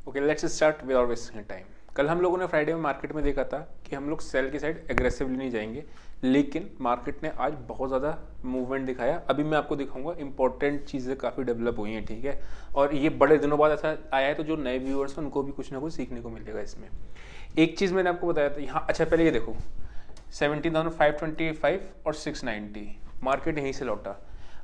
Okay, let's start without wasting time. कल हम लोगों ने फ्राइडे में मार्केट में देखा था कि हम लोग सेल की साइड एग्रेसिवली नहीं जाएंगे, लेकिन मार्केट ने आज बहुत ज़्यादा मूवमेंट दिखाया। अभी मैं आपको दिखाऊंगा इंपॉर्टेंट चीज़ें काफ़ी डेवलप हुई हैं, ठीक है। और ये बड़े दिनों बाद ऐसा आया है, तो जो नए व्यूअर्स हैं उनको भी कुछ ना कुछ सीखने को मिलेगा इसमें। एक चीज़ मैंने आपको बताया था यहाँ, अच्छा पहले ये देखो 17,525 और 690 मार्केट यहीं से लौटा।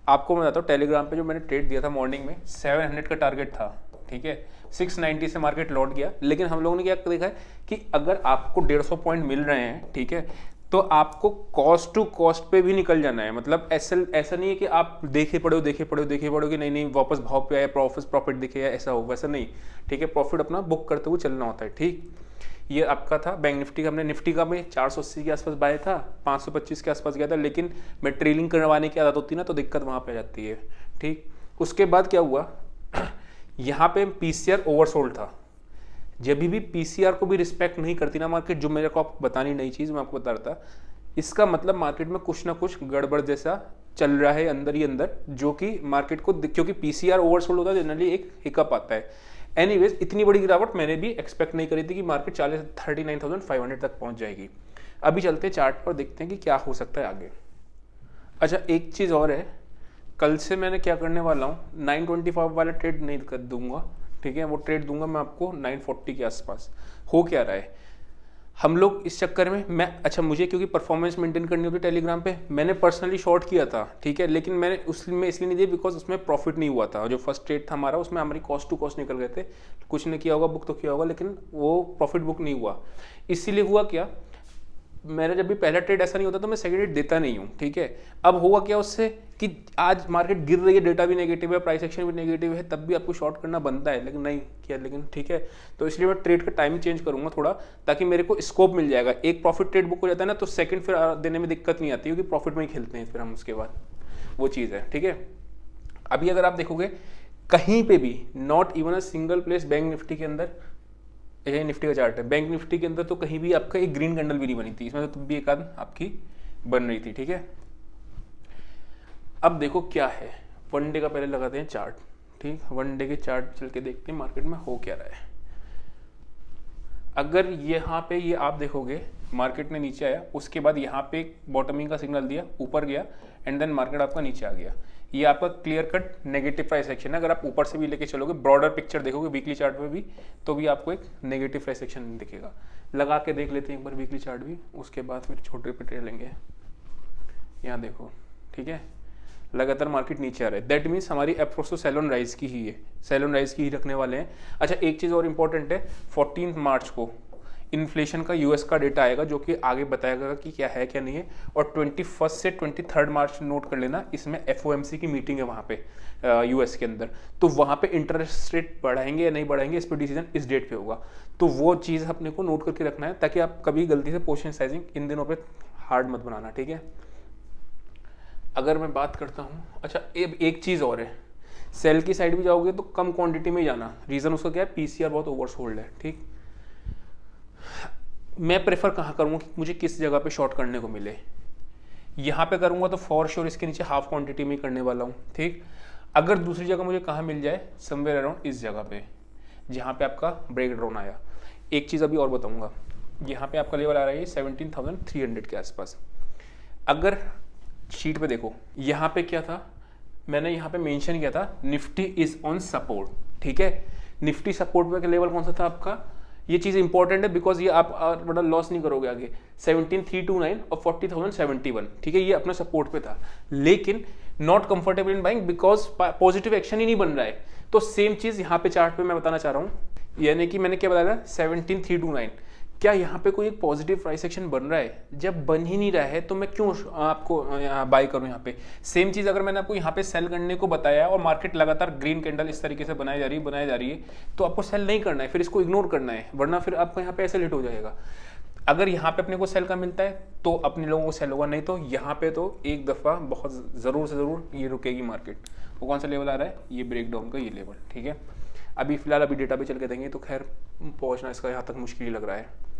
आपको मैं बताता हूँ टेलीग्राम पे जो मैंने ट्रेड दिया था मॉर्निंग में 700 का टारगेट था, ठीक है। 690 से मार्केट लौट गया, लेकिन हम लोगों ने क्या देखा है कि अगर आपको 150 पॉइंट मिल रहे हैं, ठीक है, तो आपको कॉस्ट टू कॉस्ट पे भी निकल जाना है। मतलब ऐसा नहीं है कि आप देखे पड़े हो कि नहीं वापस भाव पे आया, प्रॉफिट दिखे या ऐसा हो, वैसा नहीं, ठीक है। प्रॉफिट अपना बुक करते हुए चलना होता है, ठीक। ये आपका था बैंक निफ्टी का। हमने निफ्टी का में 480 के आसपास बाय था, 525 के आसपास गया था, लेकिन मैं ट्रेलिंग करवाने की आदत होती है ना, तो दिक्कत वहाँ पे आ जाती है, ठीक। उसके बाद क्या हुआ यहाँ पे पीसीआर ओवरसोल्ड था। जब भी पीसीआर को भी रिस्पेक्ट नहीं करती ना मार्केट, जो मेरे को आपको बतानी नई चीज़ मैं आपको बता रहा था, इसका मतलब मार्केट में कुछ ना कुछ गड़बड़ जैसा चल रहा है अंदर ही अंदर, जो कि मार्केट को, क्योंकि पीसीआर ओवरसोल्ड होता है जनरली एक हिकअप आता है। एनीवेज इतनी बड़ी गिरावट मैंने भी एक्सपेक्ट नहीं करी थी कि मार्केट 39,500 तक पहुंच जाएगी। अभी चलते हैं चार्ट पर, देखते हैं कि क्या हो सकता है आगे। अच्छा एक चीज़ और है, कल से मैंने क्या करने वाला हूँ, 925 वाला ट्रेड नहीं कर दूंगा, ठीक है। वो ट्रेड दूंगा मैं आपको 940 के आसपास। हो क्या रहा है हम लोग इस चक्कर में, मैं अच्छा मुझे क्योंकि परफॉर्मेंस मेंटेन करनी होती है टेलीग्राम पे, मैंने पर्सनली शॉर्ट किया था, ठीक है, लेकिन मैंने उसमें इसलिए नहीं दिया बिकॉज उसमें प्रॉफिट नहीं हुआ था। जो फर्स्ट ट्रेड था हमारा, उसमें हमारी कॉस्ट टू कॉस्ट निकल गए थे। कुछ ने किया होगा, बुक तो किया होगा, लेकिन वो प्रॉफिट बुक नहीं हुआ। इसीलिए हुआ क्या, मेरा जब भी पहला ट्रेड ऐसा नहीं होता तो मैं सेकंड ट्रेड देता नहीं हूँ, ठीक है। अब हुआ क्या उससे कि आज मार्केट गिर रही है, डेटा भी नेगेटिव है, प्राइस एक्शन भी नेगेटिव है, तब भी आपको शॉर्ट करना बनता है, लेकिन नहीं किया, लेकिन ठीक है। तो इसलिए मैं ट्रेड का टाइम चेंज करूंगा थोड़ा, ताकि मेरे को स्कोप मिल जाएगा। एक प्रॉफिट ट्रेड बुक हो जाता है ना, तो सेकंड फिर देने में दिक्कत नहीं आती, क्योंकि प्रॉफिट में ही खेलते हैं फिर हम उसके बाद, वो चीज़ है, ठीक है। अभी अगर आप देखोगे कहीं पे भी not even a single place bank Nifty के अंदर, ये निफ्टी का चार्ट है, बैंक निफ्टी के अंदर तो कहीं भी आपका एक ग्रीन कैंडल भी नहीं बनी थी, इसमें तो तब भी एक आध आपकी बन रही थी, ठीक है। अब देखो क्या है, वन डे का पहले लगाते हैं चार्ट, ठीक। वन डे के चार्ट चल के देखते हैं मार्केट में हो क्या रहा है। अगर यहाँ पे ये आप देखोगे मार्केट ने नीचे आया, उसके बाद यहाँ पे बॉटमिंग का सिग्नल दिया, ऊपर गया, एंड देन मार्केट आपका नीचे आ गया। ये आपका clear cut negative price action है। अगर आप ऊपर से भी लेके चलोगे, ब्रॉडर पिक्चर देखोगे वीकली चार्ट पे भी, तो भी आपको एक नेगेटिव प्राइस एक्शन दिखेगा। लगा के देख लेते हैं एक बार वीकली चार्ट भी, उसके बाद फिर छोटे पे ट्रेड लेंगे। यहाँ देखो, ठीक है, लगातार मार्केट नीचे आ रहा है, दैट मीन्स हमारी अप्रोच तो सेल ऑन राइज की ही है, सेल ऑन राइज की ही रखने वाले हैं। अच्छा एक चीज़ और इंपॉर्टेंट है, 14 मार्च को इन्फ्लेशन का यूएस का डेटा आएगा, जो कि आगे बताएगा कि क्या है क्या नहीं है। और 21 से 23 मार्च नोट कर लेना, इसमें एफओएमसी की मीटिंग है वहाँ पे यूएस के अंदर, तो वहाँ पे इंटरेस्ट रेट बढ़ाएंगे या नहीं बढ़ाएंगे, इस पर डिसीजन इस डेट पे होगा। तो वो चीज़ अपने को नोट करके रखना है, ताकि आप कभी गलती से पोजीशन साइजिंग इन दिनों पे हार्ड मत बनाना, ठीक है। अगर मैं बात करता हूँ, अच्छा एक चीज़ और है, सेल की साइड भी जाओगे तो कम क्वांटिटी में जाना, रीज़न उसका क्या है, पीसीआर बहुत ओवरसोल्ड है, ठीक। मैं प्रेफर कहाँ करूँगा कि मुझे किस जगह पे शॉर्ट करने को मिले, यहाँ पे करूँगा तो फॉर श्योर इसके नीचे हाफ क्वांटिटी में करने वाला हूँ, ठीक। अगर दूसरी जगह मुझे कहाँ मिल जाए, समवेयर अराउंड इस जगह पे, जहाँ पे आपका ब्रेक डाउन आया। एक चीज़ अभी और बताऊँगा, यहाँ पे आपका लेवल आ रहा है 17,300 के आसपास। अगर शीट पे देखो, यहाँ पे क्या था, मैंने यहाँ पे मेंशन किया था निफ्टी इज ऑन सपोर्ट, ठीक है। निफ्टी सपोर्ट पे लेवल कौन सा था आपका, ये चीज़ इंपॉर्टेंट है बिकॉज ये आप बड़ा लॉस नहीं करोगे आगे, 17,329 और 40,071, ठीक है, ये अपना सपोर्ट पे था, लेकिन not comfortable in buying because positive action ही नहीं बन रहा है। तो सेम चीज़ यहाँ पे चार्ट पे मैं बताना चाह रहा हूँ, यानी कि मैंने क्या बताया था 17,329, क्या यहाँ पे कोई एक पॉजिटिव प्राइस एक्शन बन रहा है? जब बन ही नहीं रहा है तो मैं क्यों आपको बाय करूँ यहाँ पे। सेम चीज़ अगर मैंने आपको यहाँ पे सेल करने को बताया और मार्केट लगातार ग्रीन कैंडल इस तरीके से बनाई जा रही है, तो आपको सेल नहीं करना है, फिर इसको इग्नोर करना है, वरना फिर आपको यहाँ पे ऐसे लेट हो जाएगा। अगर यहाँ पे अपने को सेल का मिलता है तो अपने लोगों को सेल होगा, नहीं तो यहाँ पे तो एक दफ़ा बहुत ज़रूर से ज़रूर ये रुकेगी मार्केट। वो कौन सा लेवल आ रहा है, ये ब्रेकडाउन का ये लेवल, ठीक है। अभी फिलहाल अभी डेटा पे चल के देंगे तो खैर पहुँचना इसका यहाँ तक मुश्किल ही लग रहा है।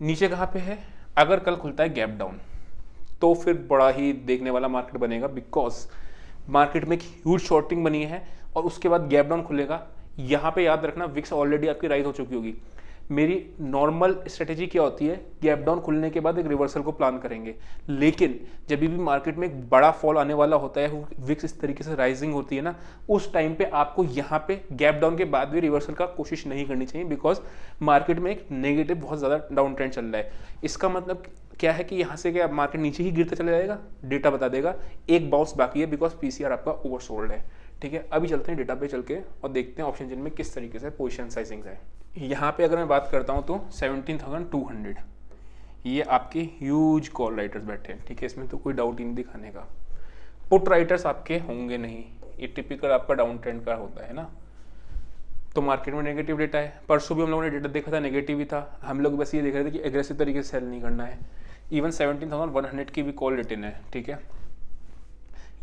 नीचे कहाँ पे है, अगर कल खुलता है गैप डाउन तो फिर बड़ा ही देखने वाला मार्केट बनेगा, बिकॉज मार्केट में एक ह्यूज शॉर्टिंग बनी है और उसके बाद गैप डाउन खुलेगा। यहाँ पे याद रखना विक्स ऑलरेडी आपकी राइज हो चुकी होगी। मेरी नॉर्मल स्ट्रेटेजी क्या होती है, गैप डाउन खुलने के बाद एक रिवर्सल को प्लान करेंगे, लेकिन जब भी मार्केट में एक बड़ा फॉल आने वाला होता है, विक्स इस तरीके से राइजिंग होती है ना, उस टाइम पे आपको यहाँ पे गैप डाउन के बाद भी रिवर्सल का कोशिश नहीं करनी चाहिए, बिकॉज मार्केट में एक नेगेटिव बहुत ज़्यादा डाउन ट्रेंड चल रहा है। इसका मतलब क्या है कि यहाँ से क्या मार्केट नीचे ही गिरता चला जाएगा, डेटा बता देगा एक बाउंस बाकी है बिकॉज पीसीआर आपका ओवरसोल्ड है। ठीक है, अभी चलते हैं डेटा पे चल के और देखते हैं ऑप्शन चेन में किस तरीके से पोजीशन साइजिंग है। यहाँ पे अगर मैं बात करता हूँ तो 17,200 ये आपके ह्यूज कॉल राइटर्स बैठे हैं। ठीक है, इसमें तो कोई डाउट ही नहीं दिखाने का। पुट राइटर्स आपके होंगे नहीं, ये टिपिकल आपका डाउन ट्रेंड का होता है ना। तो मार्केट में नेगेटिव डेटा है, परसों भी हम लोगों ने डेटा देखा था, नेगेटिव ही था। हम लोग बस ये देख रहे थे कि एग्रेसिव तरीके से सेल नहीं करना है। इवन 17,100 की भी कॉल रिटर्न है। ठीक है,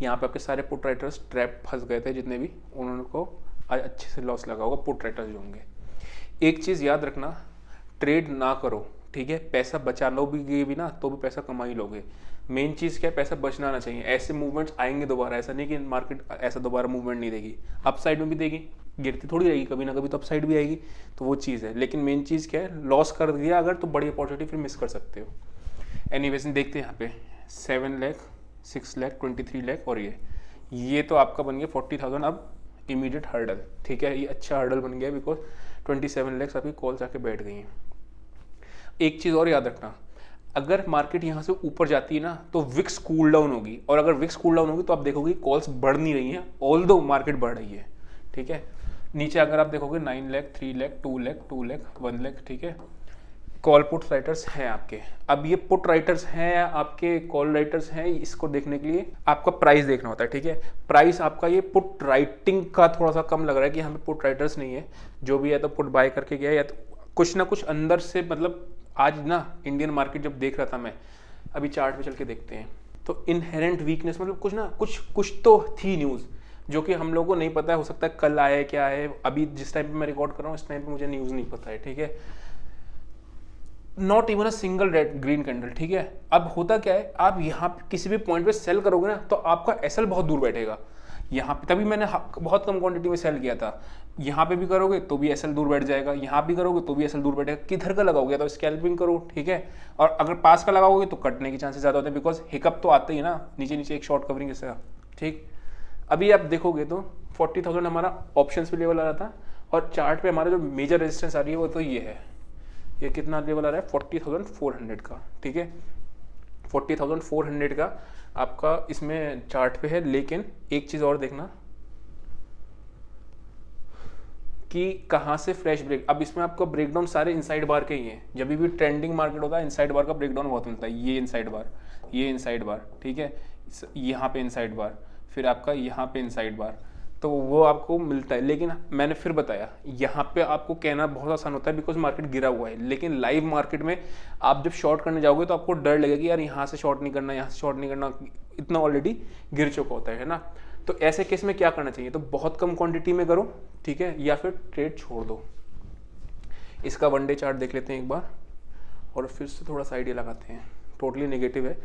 यहाँ पे आपके सारे पुट राइटर्स ट्रैप फंस गए थे, जितने भी, उन्होंने को आज अच्छे से लॉस लगा होगा पुट राइटर्स जो होंगे। एक चीज़ याद रखना, ट्रेड ना करो। ठीक है, पैसा बचा लोगे भी ना तो भी पैसा कमा ही लोगे। मेन चीज़ क्या है, पैसा बचना ना चाहिए। ऐसे मूवमेंट्स आएंगे दोबारा, ऐसा नहीं कि मार्केट ऐसा दोबारा मूवमेंट नहीं देगी, अप साइड में भी देगी, गिरती थोड़ी रहेगी, कभी ना कभी तो अप साइड भी आएगी, तो वो चीज़ है। लेकिन मेन चीज़ क्या है, लॉस कर दिया अगर तो बड़ी अपॉर्चुनिटी फिर मिस कर सकते हो। एनीवेज देखते हैं यहाँ पे 7 लाख, 6 लाख, 23 लाख और ये तो आपका बन गया 40,000 अब इमीडिएट हर्डल। ठीक है, ये अच्छा हर्डल बन गया बिकॉज 27 लाख आपकी कॉल्स आके बैठ गई हैं। एक चीज़ और याद रखना, अगर मार्केट यहाँ से ऊपर जाती है ना तो विक्स कूल डाउन होगी, और अगर विक्स कूल डाउन होगी तो आप देखोगे कॉल्स बढ़ नहीं रही हैं, ऑल्दो मार्केट बढ़ रही है। ठीक है, नीचे अगर आप देखोगे 9 लाख, 3 लाख, 2 लाख, 2 लाख, 1 लाख। ठीक है, कॉल पुट राइटर्स हैं आपके। अब ये पुट राइटर्स हैं या आपके कॉल राइटर्स हैं, इसको देखने के लिए आपका प्राइस देखना होता है। ठीक है, प्राइस आपका ये पुट राइटिंग का थोड़ा सा कम लग रहा है कि यहाँ पे पुट राइटर्स नहीं है, जो भी है तो पुट बाय करके गया, या तो कुछ ना कुछ अंदर से, मतलब आज ना इंडियन मार्केट जब देख रहा था मैं, अभी चार्ट पे चल के देखते हैं, तो इनहेरेंट वीकनेस, मतलब कुछ ना कुछ तो थी न्यूज़ जो कि हम लोगों को नहीं पता है, हो सकता है कल आया है, क्या है। अभी जिस टाइम पे मैं रिकॉर्ड कर रहा हूँ इस टाइम पे मुझे न्यूज़ नहीं पता है। ठीक है, not even a single red green candle. ठीक है, अब होता क्या है, आप यहाँ पे किसी भी पॉइंट पे सेल करोगे ना तो आपका एसएल बहुत दूर बैठेगा। यहाँ पे तभी मैंने बहुत कम क्वांटिटी में सेल किया था। यहाँ पे भी करोगे तो भी एसएल दूर बैठ जाएगा, यहाँ भी करोगे तो भी एसएल दूर बैठेगा। किधर का लगाओगे तो स्कैल्पिंग करो। ठीक है, और अगर पास का लगाओगे तो कटने के चांसेस ज़्यादा होते हैं, बिकॉज हिकअप तो आते ही ना, नीचे नीचे एक शॉर्ट कवरिंग जैसा। ठीक, अभी आप देखोगे तो 40,000 हमारा ऑप्शंस पे लेवल आ रहा था, और चार्ट पे हमारा जो मेजर रेजिस्टेंस आ रही है वो तो ये है, ये कितना लेवल आ रहा है 40,400 का। ठीक है, 40,400 का आपका इसमें चार्ट पे है। लेकिन एक चीज़ और देखना कि कहाँ से फ्रेश ब्रेक, अब इसमें आपका ब्रेकडाउन सारे इनसाइड बार के ही हैं। जब भी ट्रेंडिंग मार्केट होता है इनसाइड बार का ब्रेकडाउन बहुत मिलता है। ये इनसाइड बार, ये इनसाइड बार। ठीक है, यहाँ पे इनसाइड बार, फिर आपका यहाँ पे इनसाइड बार, तो वो आपको मिलता है। लेकिन मैंने फिर बताया, यहाँ पे आपको कहना बहुत आसान होता है बिकॉज मार्केट गिरा हुआ है, लेकिन लाइव मार्केट में आप जब शॉर्ट करने जाओगे तो आपको डर लगेगा कि यार यहाँ से शॉर्ट नहीं करना, यहाँ से शॉर्ट नहीं करना, इतना ऑलरेडी गिर चुका होता है ना। तो ऐसे केस में क्या करना चाहिए, तो बहुत कम क्वांटिटी में करो। ठीक है, या फिर ट्रेड छोड़ दो। इसका वन डे चार्ट देख लेते हैं एक बार, और फिर से थोड़ा सा आइडिया लगाते हैं। टोटली नेगेटिव है।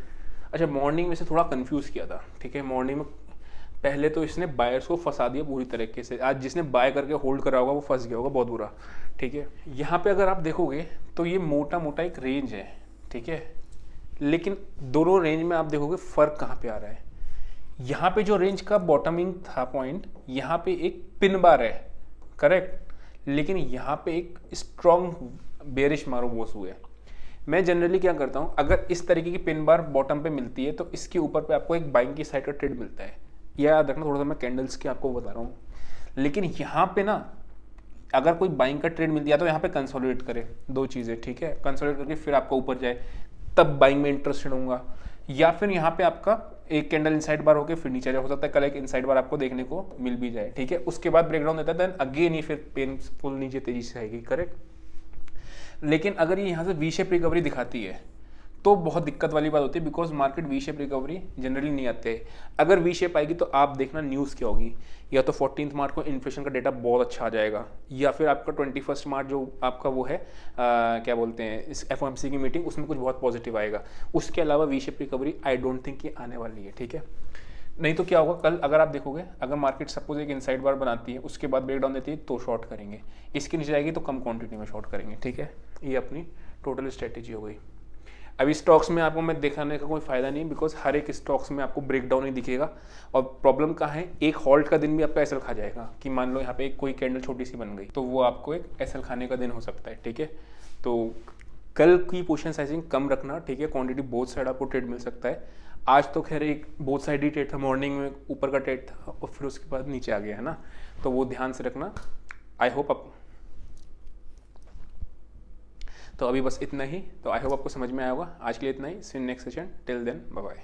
अच्छा, मॉर्निंग में से थोड़ा कंफ्यूज किया था। ठीक है, मॉर्निंग में पहले तो इसने बायर्स को फंसा दिया पूरी तरीके से। आज जिसने बाय करके होल्ड करा होगा वो फंस गया होगा बहुत बुरा। ठीक है, यहाँ पे अगर आप देखोगे तो ये मोटा मोटा एक रेंज है। ठीक है, लेकिन दोनों रेंज में आप देखोगे फर्क कहाँ पे आ रहा है। यहाँ पे जो रेंज का बॉटमिंग था पॉइंट, यहाँ पे एक पिन बार है, करेक्ट, लेकिन यहाँ पे एक स्ट्रॉन्ग बेरिश मारो बोस हुए। मैं जनरली क्या करता हूँ, अगर इस तरीके की पिन बार बॉटम पे मिलती है तो इसके ऊपर पे आपको एक बाइंग की साइड का ट्रेड मिलता है। याद रखना, थोड़ा सा मैं कैंडल्स की आपको बता रहा हूँ। लेकिन यहाँ पे ना अगर कोई बाइंग का ट्रेड मिल दिया तो यहाँ पे कंसोलिडेट करे, दो चीज़ें। ठीक है, कंसोलिडेट करके फिर आपका ऊपर जाए, तब बाइंग में इंटरेस्टेड होऊंगा। या फिर यहाँ पे आपका एक कैंडल इनसाइड बार होकर फिर नीचे जाए, हो सकता है कल एक इनसाइड बार आपको देखने को मिल भी जाए। ठीक है, उसके बाद ब्रेकडाउन देता है, देन अगेन ही फिर पेनफुल नीचे तेजी से आएगी, करेक्ट। लेकिन अगर ये यहाँ से वी शेप रिकवरी दिखाती है तो बहुत दिक्कत वाली बात होती है, because market V shape recovery generally नहीं आते। अगर वी शेप आएगी तो आप देखना न्यूज़ क्या होगी, या तो 14 मार्च को इन्फ्लेशन का डेटा बहुत अच्छा आ जाएगा, या फिर आपका 21 मार्च जो आपका वो है क्या बोलते हैं इस FOMC की मीटिंग, उसमें कुछ बहुत पॉजिटिव आएगा। उसके अलावा V shape recovery I don't think ये आने वाली है। ठीक है, नहीं तो क्या होगा, कल अगर आप देखोगे, अगर मार्केट सपोज एक इनसाइड बार बनाती है, उसके बाद ब्रेकडाउन देती है तो शॉर्ट करेंगे, इसके नीचे जाएगी तो कम क्वांटिटी में शॉर्ट करेंगे, ठीक है। ये अपनी टोटल स्ट्रेटेजी हो गई। अभी स्टॉक्स में आपको मैं दिखाने का कोई फायदा नहीं, बिकॉज हर एक स्टॉक्स में आपको ब्रेकडाउन ही दिखेगा। और प्रॉब्लम कहाँ है, एक हॉल्ट का दिन भी आपका एसएल खा जाएगा, कि मान लो यहाँ पे कोई कैंडल छोटी सी बन गई तो वो आपको एक एसएल खाने का दिन हो सकता है, ठीक है। तो कल की पोजीशन साइजिंग कम रखना, ठीक है। क्वांटिटी बोथ साइड आपको ट्रेड मिल सकता है। आज तो खैर एक बोथ साइड ही ट्रेड था, मॉर्निंग में ऊपर का ट्रेड था और फिर उसके बाद नीचे आ गया है ना, तो वो ध्यान से रखना। आई होप आप, तो अभी बस इतना ही, तो आई होप आपको समझ में आया होगा। आज के लिए इतना ही, see you next session, till then bye bye.